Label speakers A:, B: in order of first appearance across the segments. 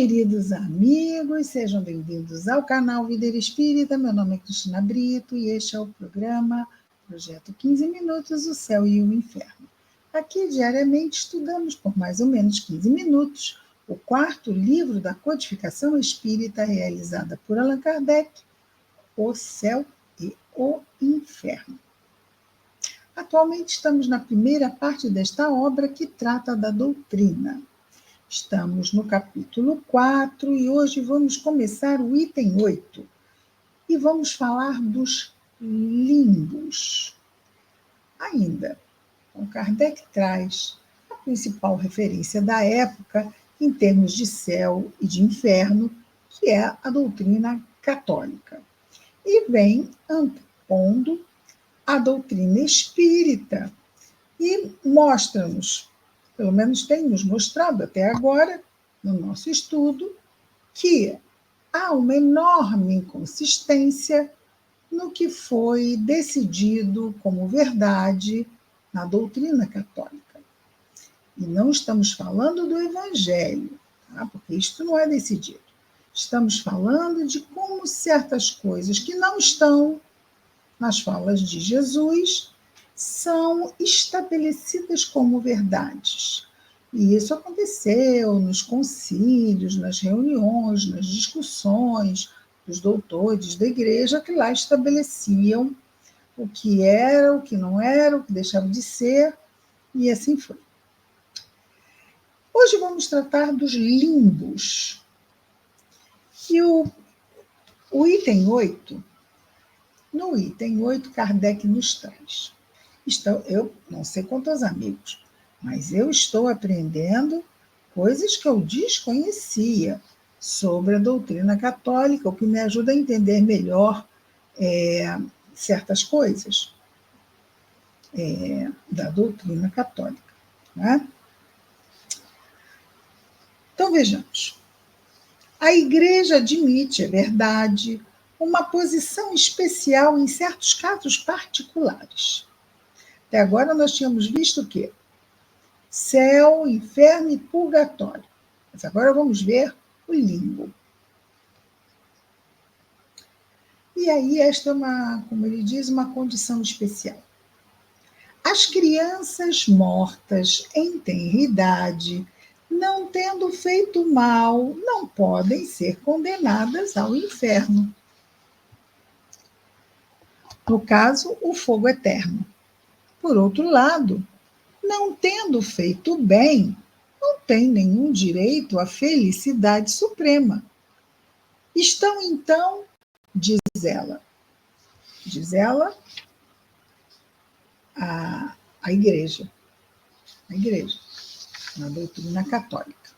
A: Queridos amigos, sejam bem-vindos ao canal Vida Espírita. Meu nome é Cristina Brito e este é o programa Projeto 15 Minutos, o Céu e o Inferno. Aqui, diariamente, estudamos por mais ou menos 15 minutos o quarto livro da codificação espírita realizada por Allan Kardec, O Céu e o Inferno. Atualmente estamos na primeira parte desta obra que trata da doutrina. Estamos no capítulo 4 e hoje vamos começar o item 8. E vamos falar dos limbos. Ainda, o Kardec traz a principal referência da época em termos de céu e de inferno, que é a doutrina católica. E vem antepondo a doutrina espírita e mostra-nos, pelo menos tem nos mostrado até agora, no nosso estudo, que há uma enorme inconsistência no que foi decidido como verdade na doutrina católica. E não estamos falando do Evangelho, tá? Porque isto não é decidido. Estamos falando de como certas coisas que não estão nas falas de Jesus são estabelecidas como verdades. E isso aconteceu nos concílios, nas reuniões, nas discussões dos doutores da igreja, que lá estabeleciam o que era, o que não era, o que deixava de ser, e assim foi. Hoje vamos tratar dos limbos. E o item 8, no item 8, Kardec nos traz. Eu não sei quantos amigos, mas eu estou aprendendo coisas que eu desconhecia sobre a doutrina católica, o que me ajuda a entender melhor certas coisas da doutrina católica. Né? Então, vejamos. A Igreja admite, é verdade, uma posição especial em certos casos particulares. Até agora nós tínhamos visto o quê? Céu, inferno e purgatório. Mas agora vamos ver o limbo. E aí esta é uma, como ele diz, uma condição especial. As crianças mortas em tenridade, não tendo feito mal, não podem ser condenadas ao inferno. No caso, o fogo eterno. Por outro lado, não tendo feito bem, não tem nenhum direito à felicidade suprema. Estão, então, diz ela, a igreja, na doutrina católica.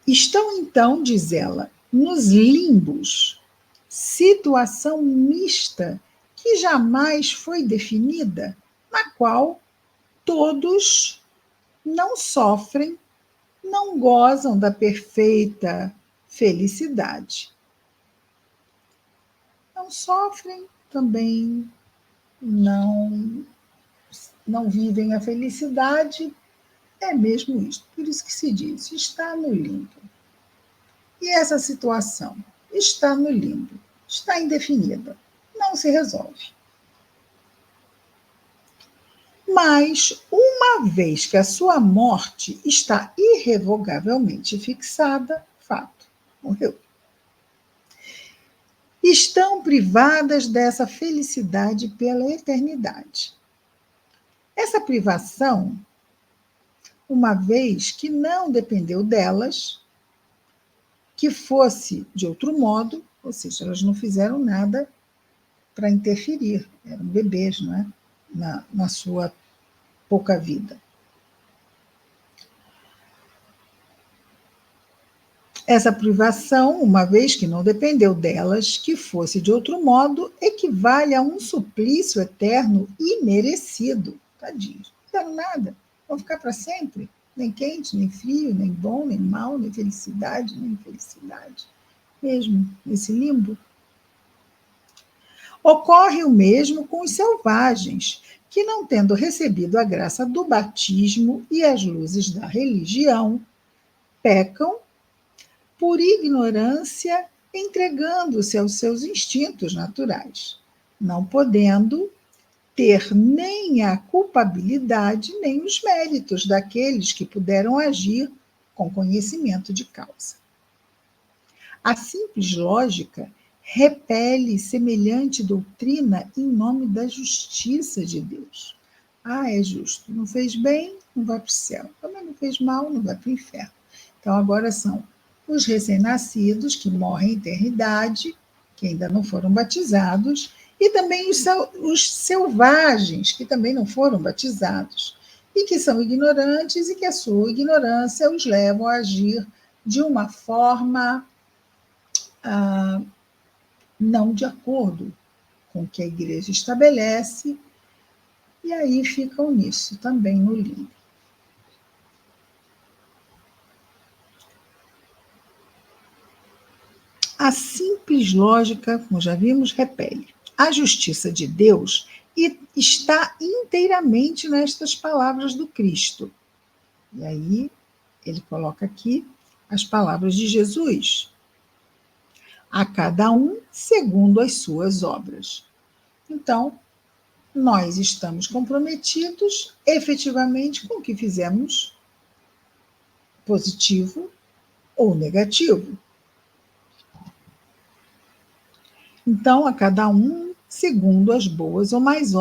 A: Estão, então, diz ela, nos limbos, situação mista que jamais foi definida, na qual todos não sofrem, não gozam da perfeita felicidade. Não sofrem, também não vivem a felicidade, é mesmo isso. Por isso que se diz, está no limbo. E essa situação está no limbo, está indefinida, não se resolve. Mas, uma vez que a sua morte está irrevogavelmente fixada, fato, morreu. Estão privadas dessa felicidade pela eternidade. Essa privação, uma vez que não dependeu delas, que fosse de outro modo, ou seja, elas não fizeram nada para interferir, eram bebês, não é? Na sua pouca vida. Essa privação, uma vez que não dependeu delas, que fosse de outro modo, equivale a um suplício eterno imerecido. Tadinhos, não fizeram nada, vão ficar para sempre, nem quente, nem frio, nem bom, nem mal, nem felicidade, nem infelicidade, mesmo nesse limbo. Ocorre o mesmo com os selvagens, que, não tendo recebido a graça do batismo e as luzes da religião, pecam por ignorância, entregando-se aos seus instintos naturais, não podendo ter nem a culpabilidade nem os méritos daqueles que puderam agir com conhecimento de causa. A simples lógica repele semelhante doutrina em nome da justiça de Deus. Ah, é justo. Não fez bem, não vai para o céu. Também não fez mal, não vai para o inferno. Então, agora são os recém-nascidos, que morrem em eternidade, que ainda não foram batizados, e também os selvagens, que também não foram batizados, e que são ignorantes e que a sua ignorância os leva a agir de uma forma não de acordo com o que a igreja estabelece, e aí ficam nisso, também no limbo. A simples lógica, como já vimos, repele. A justiça de Deus está inteiramente nestas palavras do Cristo. E aí ele coloca aqui as palavras de Jesus. A cada um segundo as suas obras. Então, nós estamos comprometidos efetivamente com o que fizemos, positivo ou negativo. Então, a cada um segundo as boas ou mais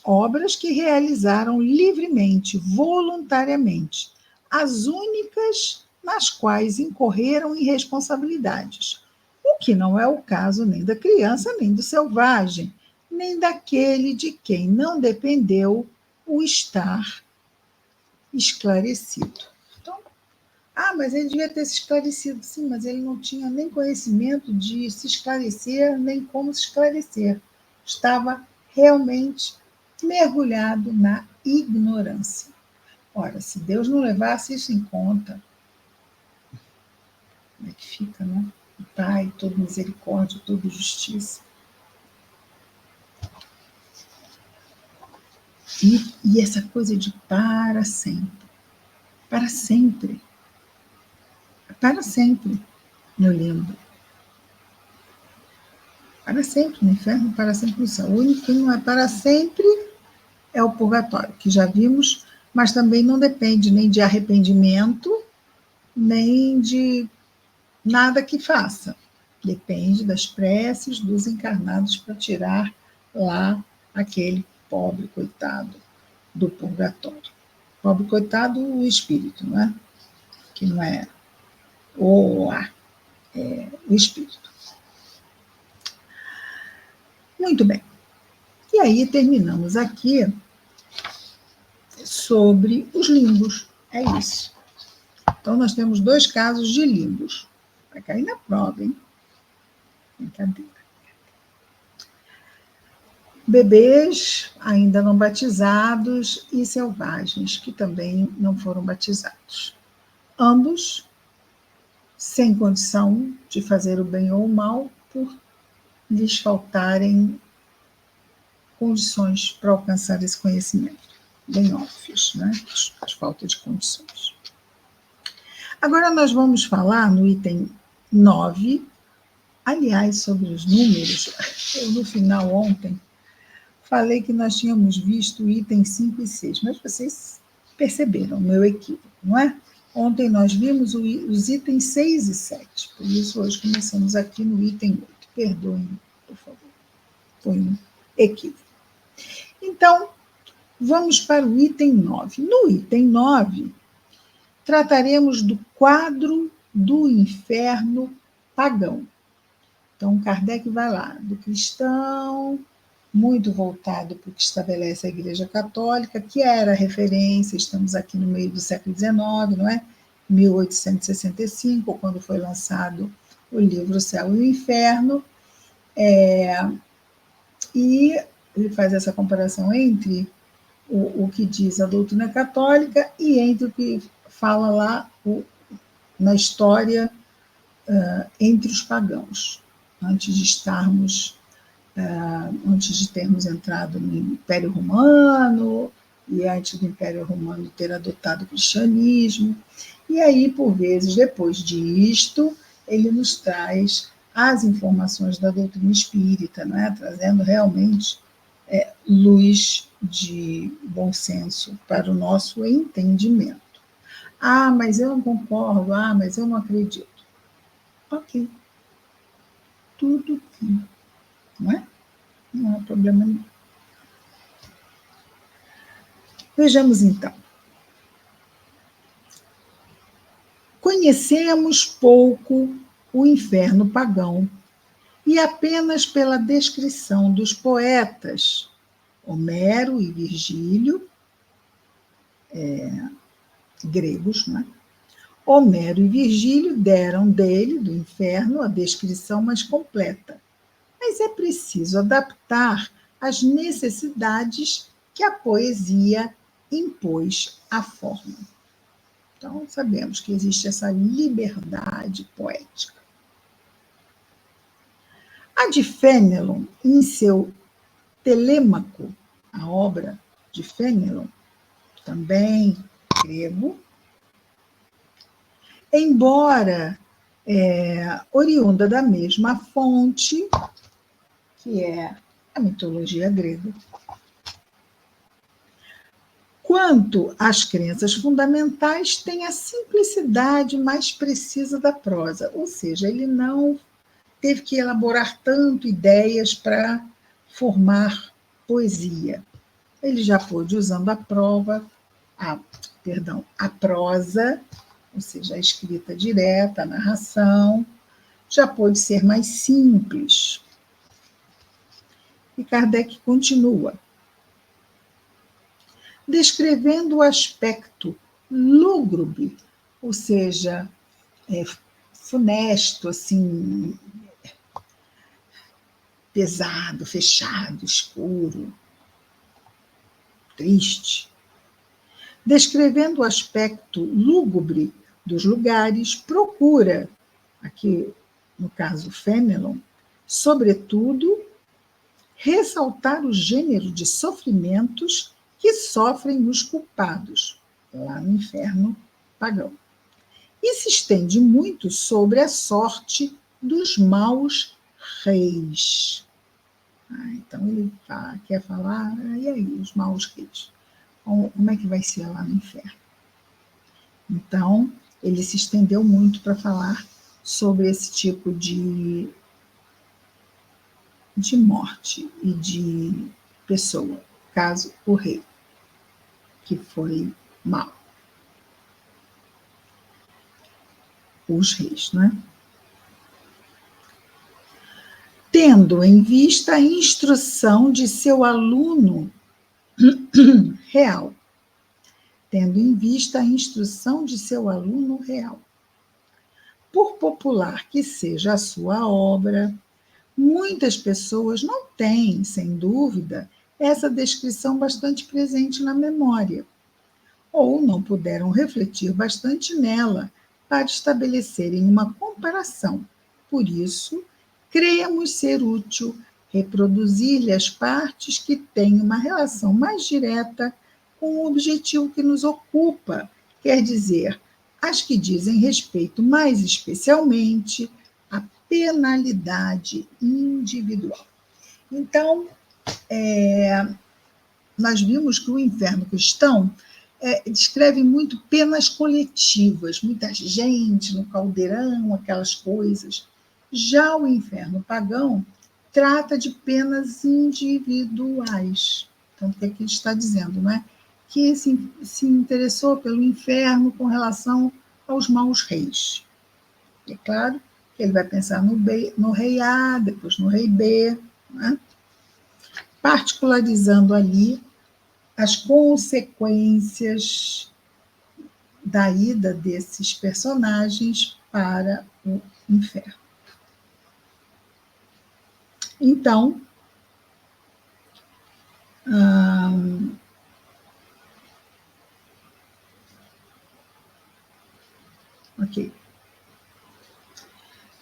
A: obras que realizaram livremente, voluntariamente, as únicas nas quais incorreram em responsabilidades, o que não é o caso nem da criança, nem do selvagem, nem daquele de quem não dependeu o estar esclarecido. Então, mas ele devia ter se esclarecido. Sim, mas ele não tinha nem conhecimento de se esclarecer, nem como se esclarecer. Estava realmente mergulhado na ignorância. Ora, se Deus não levasse isso em conta, como é que fica, né? O Pai, todo misericórdia, todo justiça. E essa coisa de para sempre. Para sempre. Para sempre no limbo. Para sempre no inferno, para sempre no céu. O único que não é para sempre é o purgatório, que já vimos, mas também não depende nem de arrependimento, nem de nada que faça. Depende das preces dos encarnados para tirar lá aquele pobre coitado do purgatório. Pobre coitado, o espírito, não é? Que não é o espírito. Muito bem. E aí terminamos aqui sobre os limbos. É isso. Então, nós temos 2 casos de limbos. Vai cair na prova, hein? Brincadeira. Bebês ainda não batizados e selvagens, que também não foram batizados. Ambos sem condição de fazer o bem ou o mal, por lhes faltarem condições para alcançar esse conhecimento. Bem óbvios, né? As faltas de condições. Agora nós vamos falar no item 9, aliás, sobre os números. Eu, no final, ontem, falei que nós tínhamos visto o item 5 e 6, mas vocês perceberam o meu equívoco, não é? Ontem nós vimos os itens 6 e 7, por isso hoje começamos aqui no item 8. Perdoem, por favor, foi um equívoco. Então, vamos para o item 9. No item 9, trataremos do quadro do inferno pagão. Então, Kardec vai lá, do cristão, muito voltado para o que estabelece a Igreja Católica, que era referência, estamos aqui no meio do século XIX, não é? 1865, quando foi lançado o livro O Céu e o Inferno, e ele faz essa comparação entre o que diz a doutrina católica e entre o que fala lá na história entre os pagãos, antes de estarmos antes de termos entrado no Império Romano, e antes do Império Romano ter adotado o cristianismo. E aí, por vezes, depois disto, ele nos traz as informações da doutrina espírita, né? Trazendo realmente luz de bom senso para o nosso entendimento. Ah, mas eu não concordo, ah, mas eu não acredito. Ok, tudo bem, não é? Não há problema nenhum. Vejamos então. Conhecemos pouco o inferno pagão e apenas pela descrição dos poetas Homero e Virgílio, gregos, não é? Homero e Virgílio deram dele, do inferno, a descrição mais completa, mas é preciso adaptar às necessidades que a poesia impôs à forma. Então, sabemos que existe essa liberdade poética. A de Fénelon, em seu Telêmaco, a obra de Fénelon, também grego, embora oriunda da mesma fonte, que é a mitologia grega. Quanto às crenças fundamentais, tem a simplicidade mais precisa da prosa, ou seja, ele não teve que elaborar tanto ideias para formar poesia. Ele já pôde, usando a prosa, ou seja, a escrita direta, a narração, já pôde ser mais simples. E Kardec continua, descrevendo o aspecto lúgubre, ou seja, funesto, assim, pesado, fechado, escuro, triste. Descrevendo o aspecto lúgubre dos lugares, procura, aqui no caso Fénelon, sobretudo, ressaltar o gênero de sofrimentos que sofrem os culpados, lá no inferno pagão. E se estende muito sobre a sorte dos maus reis. Então ele quer falar, e aí, os maus reis? Como é que vai ser lá no inferno? Então, ele se estendeu muito para falar sobre esse tipo de morte e de pessoa, caso o rei, que foi mau. Os reis, né? Tendo em vista a instrução de seu aluno real. Tendo em vista a instrução de seu aluno real. Por popular que seja a sua obra, muitas pessoas não têm, sem dúvida, essa descrição bastante presente na memória, ou não puderam refletir bastante nela para estabelecerem uma comparação. Por isso, cremos ser útil reproduzir-lhe as partes que têm uma relação mais direta com o objetivo que nos ocupa, quer dizer, as que dizem respeito mais especialmente à penalidade individual. Então, nós vimos que o inferno cristão descreve muito penas coletivas, muita gente no caldeirão, aquelas coisas. Já o inferno pagão trata de penas individuais. Então, o que aqui está dizendo, não é? Que se interessou pelo inferno com relação aos maus reis. E é claro que ele vai pensar no rei A, depois no rei B, né? Particularizando ali as consequências da ida desses personagens para o inferno. Então, ok.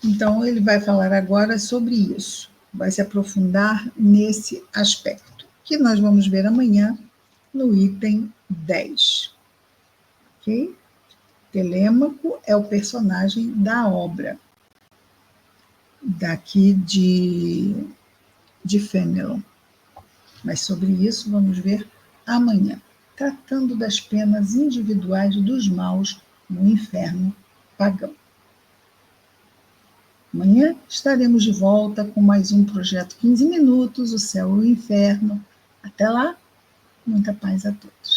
A: Então, ele vai falar agora sobre isso. vai se aprofundar nesse aspecto, que nós vamos ver amanhã no item 10. Ok? Telêmaco é o personagem da obra, daqui de Fenelon. Mas sobre isso vamos ver amanhã, tratando das penas individuais dos maus no inferno pagão. Amanhã estaremos de volta com mais um projeto 15 minutos, o céu e o inferno. Até lá, muita paz a todos.